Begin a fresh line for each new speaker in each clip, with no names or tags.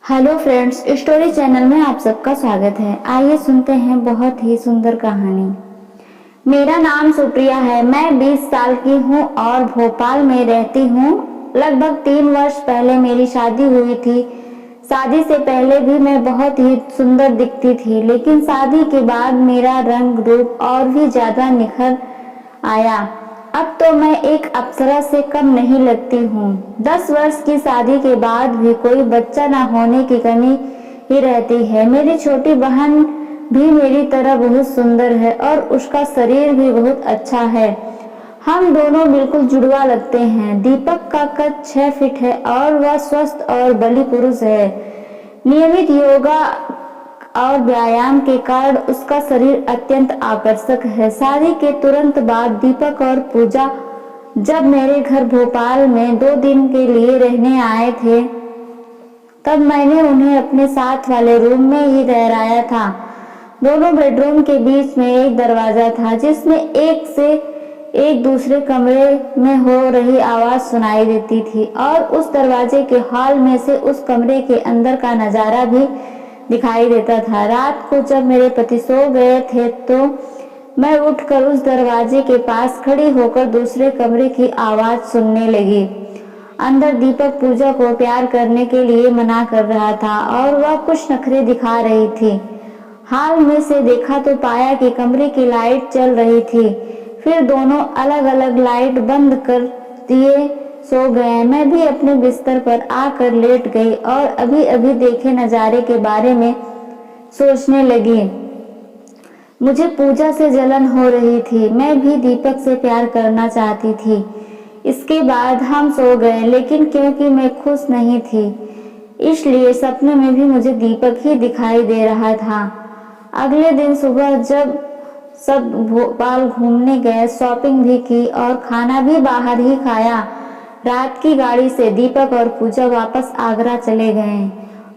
Hello friends, story channel में आप सबका स्वागत है। आइए सुनते हैं बहुत ही सुंदर कहानी। मेरा नाम सुप्रिया है। मैं 20 साल की हूँ और भोपाल में रहती हूँ। लगभग 3 वर्ष पहले मेरी शादी हुई थी। शादी से पहले भी मैं बहुत ही सुंदर दिखती थी, लेकिन शादी के बाद मेरा रंग रूप और भी ज्यादा निखर आया। अब तो मैं एक अप्सरा से कम नहीं लगती हूँ। 10 वर्ष की शादी के बाद भी कोई बच्चा न होने की कमी ही रहती है। मेरी छोटी बहन भी मेरी तरह बहुत सुंदर है और उसका शरीर भी बहुत अच्छा है। हम दोनों बिल्कुल जुड़वा लगते हैं। दीपक का कद 6 फीट है और वह स्वस्थ और बली पुरुष है। नियमित योगा और व्यायाम के कारण उसका शरीर अत्यंत आकर्षक है। शादी के तुरंत बाद दीपक और पूजा जब मेरे घर भोपाल में 2 दिन के लिए रहने आए थे, तब मैंने उन्हें अपने साथ वाले रूम में ही ठहराया था। दोनों बेडरूम के बीच में एक दरवाजा था, जिसमें एक से एक दूसरे कमरे में हो रही आवाज सुनाई देती थी और उस दरवाजे के हॉल में से उस कमरे के अंदर का नजारा भी दिखाई देता था। रात को जब मेरे पति सो गए थे तो मैं उठकर उस दरवाजे के पास खड़ी होकर दूसरे कमरे की आवाज सुनने लगी। अंदर दीपक पूजा को प्यार करने के लिए मना कर रहा था और वह कुछ नखरे दिखा रही थी। हाल में से देखा तो पाया कि कमरे की लाइट चल रही थी। फिर दोनों अलग अलग लाइट बंद कर दिए सो गए। मैं भी अपने बिस्तर पर आकर लेट गई और अभी अभी देखे नजारे के बारे में सोचने लगी। मुझे पूजा से जलन हो रही थी। मैं भी दीपक से प्यार करना चाहती थी। इसके बाद हम सो गए, लेकिन क्योंकि मैं खुश नहीं थी, इसलिए सपने में भी मुझे दीपक ही दिखाई दे रहा था। अगले दिन सुबह जब सब भोपाल घूमने गए, शॉपिंग भी की और खाना भी बाहर ही खाया। रात की गाड़ी से दीपक और पूजा वापस आगरा चले गए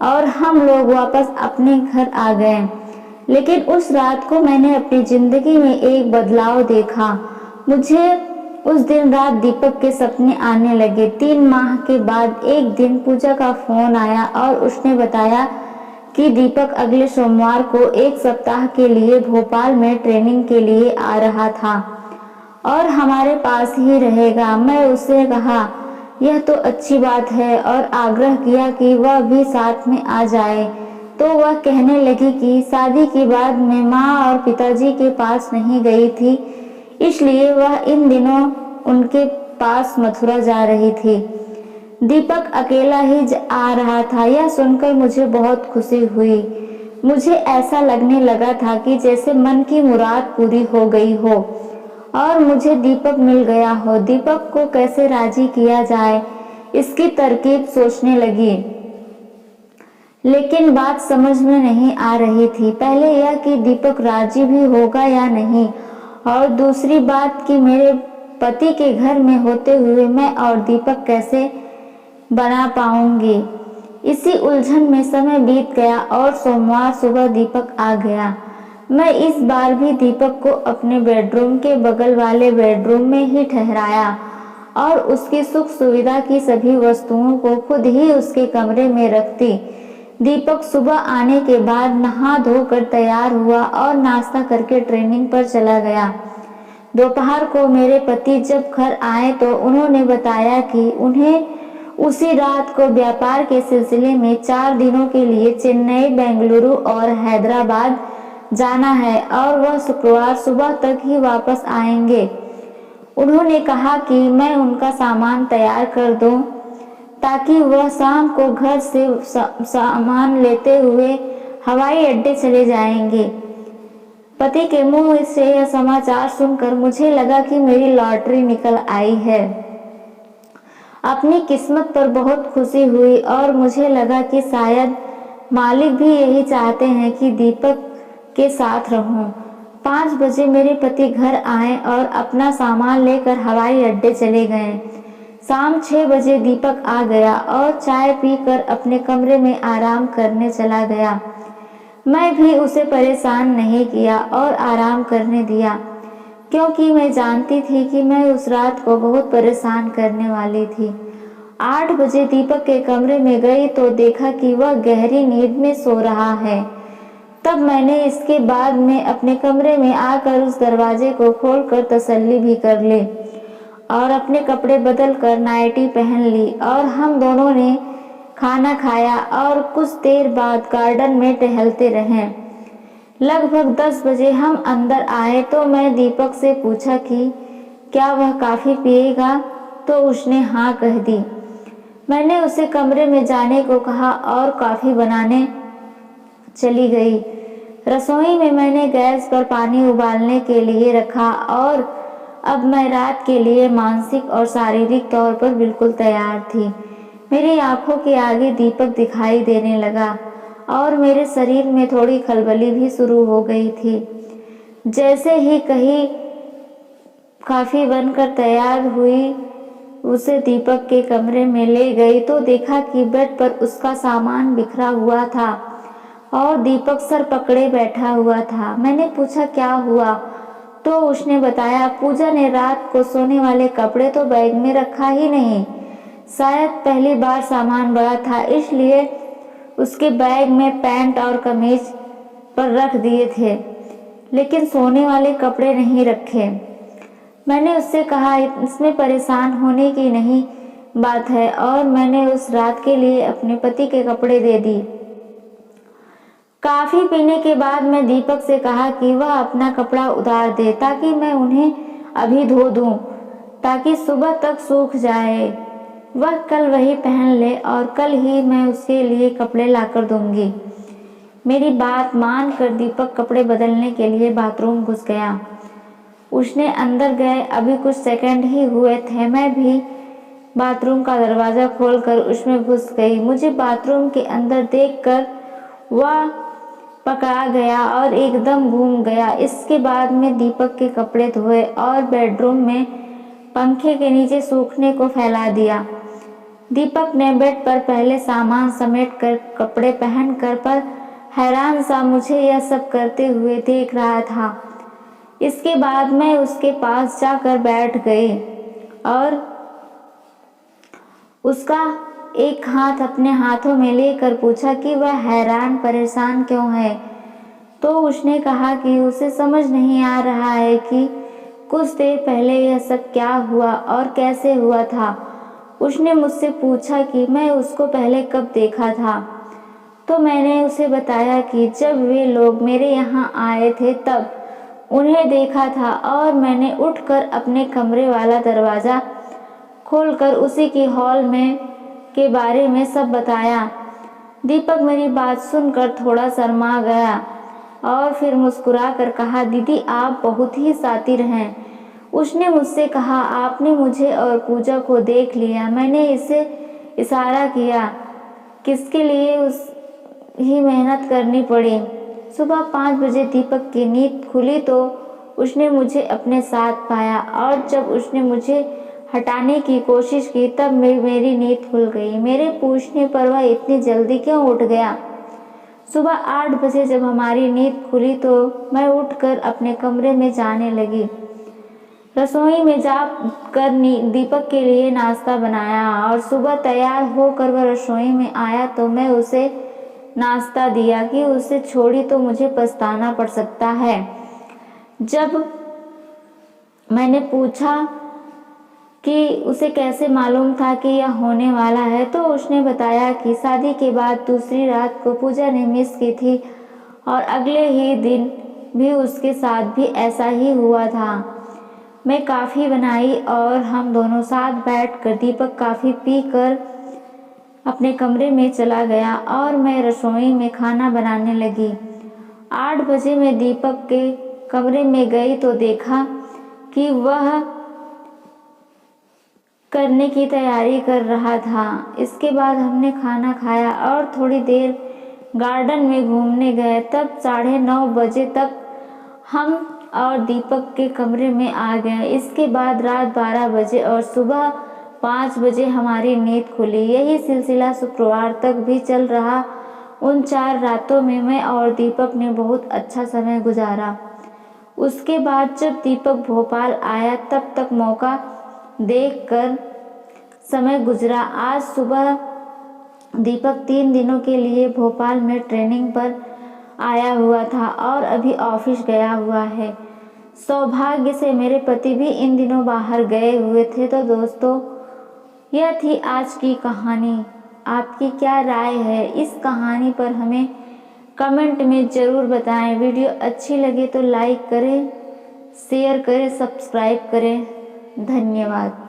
और हम लोग वापस अपने घर आ गए। लेकिन उस रात को मैंने अपनी जिंदगी में एक बदलाव देखा। मुझे उस दिन रात दीपक के सपने आने लगे। 3 माह के बाद एक दिन पूजा का फोन आया और उसने बताया कि दीपक अगले सोमवार को 1 सप्ताह के लिए भोपाल में ट्रेनिंग के लिए आ रहा था और हमारे पास ही रहेगा। मैं उससे कहा यह तो अच्छी बात है और आग्रह किया कि वह भी साथ में आ जाए, तो वह कहने लगी कि शादी के बाद मैं माँ और पिताजी के पास नहीं गई थी, इसलिए वह इन दिनों उनके पास मथुरा जा रही थी। दीपक अकेला ही आ रहा था। यह सुनकर मुझे बहुत खुशी हुई। मुझे ऐसा लगने लगा था कि जैसे मन की मुराद पूरी हो गई हो और मुझे दीपक मिल गया हो। दीपक को कैसे राजी किया जाए, इसकी तरकीब सोचने लगी, लेकिन बात समझ में नहीं आ रही थी। पहले यह कि दीपक राजी भी होगा या नहीं, और दूसरी बात कि मेरे पति के घर में होते हुए मैं और दीपक कैसे बना पाऊंगी। इसी उलझन में समय बीत गया और सोमवार सुबह दीपक आ गया। मैं इस बार भी दीपक को अपने बेडरूम के बगल वाले बेडरूम में ही ठहराया और उसकी सुख सुविधा की सभी वस्तुओं को खुद ही उसके कमरे में रखती। दीपक सुबह आने के बाद नहा धोकर तैयार हुआ और नाश्ता करके ट्रेनिंग पर चला गया। दोपहर को मेरे पति जब घर आए तो उन्होंने बताया कि उन्हें उसी रात को व्यापार के सिलसिले में 4 दिनों के लिए चेन्नई, बेंगलुरु और हैदराबाद जाना है और वह शुक्रवार सुबह तक ही वापस आएंगे। उन्होंने कहा कि मैं उनका सामान तैयार कर दूं ताकि वह शाम को घर से सामान लेते हुए हवाई अड्डे चले जाएंगे। पति के मुंह से यह समाचार सुनकर मुझे लगा कि मेरी लॉटरी निकल आई है। अपनी किस्मत पर बहुत खुशी हुई और मुझे लगा कि शायद मालिक भी यही चाहते हैं कि दीपक के साथ रहूं। 5 बजे मेरे पति घर आए और अपना सामान लेकर हवाई अड्डे चले गए। शाम 6 बजे दीपक आ गया और चाय पीकर अपने कमरे में आराम करने चला गया। मैं भी उसे परेशान नहीं किया और आराम करने दिया, क्योंकि मैं जानती थी कि मैं उस रात को बहुत परेशान करने वाली थी 8 बजे दीपक के कमरे में गई तो देखा कि वह गहरी नींद में सो रहा है। तब मैंने इसके बाद में अपने कमरे में आकर उस दरवाजे को खोलकर तसल्ली भी कर ली और अपने कपड़े बदल कर नाइटी पहन ली और हम दोनों ने खाना खाया और कुछ देर बाद गार्डन में टहलते रहे। लगभग 10 बजे हम अंदर आए तो मैं दीपक से पूछा कि क्या वह कॉफ़ी पिएगा, तो उसने हाँ कह दी। मैंने उसे कमरे में जाने को कहा और कॉफ़ी बनाने चली गई। रसोई में मैंने गैस पर पानी उबालने के लिए रखा और अब मैं रात के लिए मानसिक और शारीरिक तौर पर बिल्कुल तैयार थी। मेरी आंखों के आगे दीपक दिखाई देने लगा और मेरे शरीर में थोड़ी खलबली भी शुरू हो गई थी। जैसे ही कहीं कॉफ़ी बनकर तैयार हुई, उसे दीपक के कमरे में ले गई तो देखा कि बेड पर उसका सामान बिखरा हुआ था और दीपक सर पकड़े बैठा हुआ था। मैंने पूछा क्या हुआ, तो उसने बताया पूजा ने रात को सोने वाले कपड़े तो बैग में रखा ही नहीं। शायद पहली बार सामान बड़ा था इसलिए उसके बैग में पैंट और कमीज पर रख दिए थे, लेकिन सोने वाले कपड़े नहीं रखे। मैंने उससे कहा इसमें परेशान होने की नहीं बात है और मैंने उस रात के लिए अपने पति के कपड़े दे दी। कॉफ़ी पीने के बाद मैं दीपक से कहा कि वह अपना कपड़ा उतार दे ताकि मैं उन्हें अभी धो दूं ताकि सुबह तक सूख जाए। वह कल वही पहन ले और कल ही मैं उसके लिए कपड़े लाकर दूंगी। मेरी बात मानकर दीपक कपड़े बदलने के लिए बाथरूम घुस गया। उसने अंदर गए अभी कुछ सेकंड ही हुए थे, मैं भी बाथरूम का दरवाज़ा खोलकर उसमें घुस गई। मुझे बाथरूम के अंदर देखकर वह पकड़ा गया और एकदम घूम गया। इसके बाद में दीपक के कपड़े धोए और बेडरूम में पंखे के नीचे सूखने को फैला दिया। दीपक ने बेड पर पहले सामान समेट कर कपड़े पहन कर पर हैरान सा मुझे यह सब करते हुए देख रहा था। इसके बाद मैं उसके पास जाकर बैठ गई और उसका एक हाथ अपने हाथों में लेकर पूछा कि वह हैरान परेशान क्यों है। तो उसने कहा कि उसे समझ नहीं आ रहा है कि कुछ देर पहले यह सब क्या हुआ और कैसे हुआ था। उसने मुझसे पूछा कि मैं उसको पहले कब देखा था, तो मैंने उसे बताया कि जब वे लोग मेरे यहाँ आए थे तब उन्हें देखा था और मैंने उठकर अपने कमरे वाला दरवाज़ा खोलकर उसी की हॉल में के बारे में सब बताया। दीपक मेरी बात सुनकर थोड़ा शर्मा गया और फिर मुस्कुरा कर कहा दीदी आप बहुत ही शातिर हैं। उसने मुझसे कहा आपने मुझे और पूजा को देख लिया। मैंने इसे इशारा किया किसके लिए उस ही मेहनत करनी पड़ी। सुबह 5 बजे दीपक की नींद खुली तो उसने मुझे अपने साथ पाया और जब उसने मुझे हटाने की कोशिश की तब मेरी नींद खुल गई। मेरे पूछने पर वह इतनी जल्दी क्यों उठ गया। सुबह 8 बजे जब हमारी नींद खुली तो मैं उठकर अपने कमरे में जाने लगी। रसोई में जाकर दीपक के लिए नाश्ता बनाया और सुबह तैयार होकर वह रसोई में आया तो मैं उसे नाश्ता दिया कि उसे छोड़ी तो मुझे पछताना पड़ सकता है। जब मैंने पूछा कि उसे कैसे मालूम था कि यह होने वाला है तो उसने बताया कि शादी के बाद दूसरी रात को पूजा ने मिस की थी और अगले ही दिन भी उसके साथ भी ऐसा ही हुआ था। मैं कॉफ़ी बनाई और हम दोनों साथ बैठकर दीपक कॉफ़ी पीकर अपने कमरे में चला गया और मैं रसोई में खाना बनाने लगी। 8 बजे मैं दीपक के कमरे में गई तो देखा कि वह करने की तैयारी कर रहा था। इसके बाद हमने खाना खाया और थोड़ी देर गार्डन में घूमने गए। तब 9:30 बजे तक हम और दीपक के कमरे में आ गए। इसके बाद रात 12 बजे और सुबह 5 बजे हमारी नींद खुली। यही सिलसिला शुक्रवार तक भी चल रहा। उन 4 रातों में मैं और दीपक ने बहुत अच्छा समय गुजारा। उसके बाद जब दीपक भोपाल आया तब तक मौका देखकर समय गुजरा। आज सुबह दीपक 3 दिनों के लिए भोपाल में ट्रेनिंग पर आया हुआ था और अभी ऑफिस गया हुआ है। सौभाग्य से मेरे पति भी इन दिनों बाहर गए हुए थे। तो दोस्तों, यह थी आज की कहानी। आपकी क्या राय है इस कहानी पर हमें कमेंट में ज़रूर बताएं। वीडियो अच्छी लगे तो लाइक करें, शेयर करें, सब्सक्राइब करें। धन्यवाद।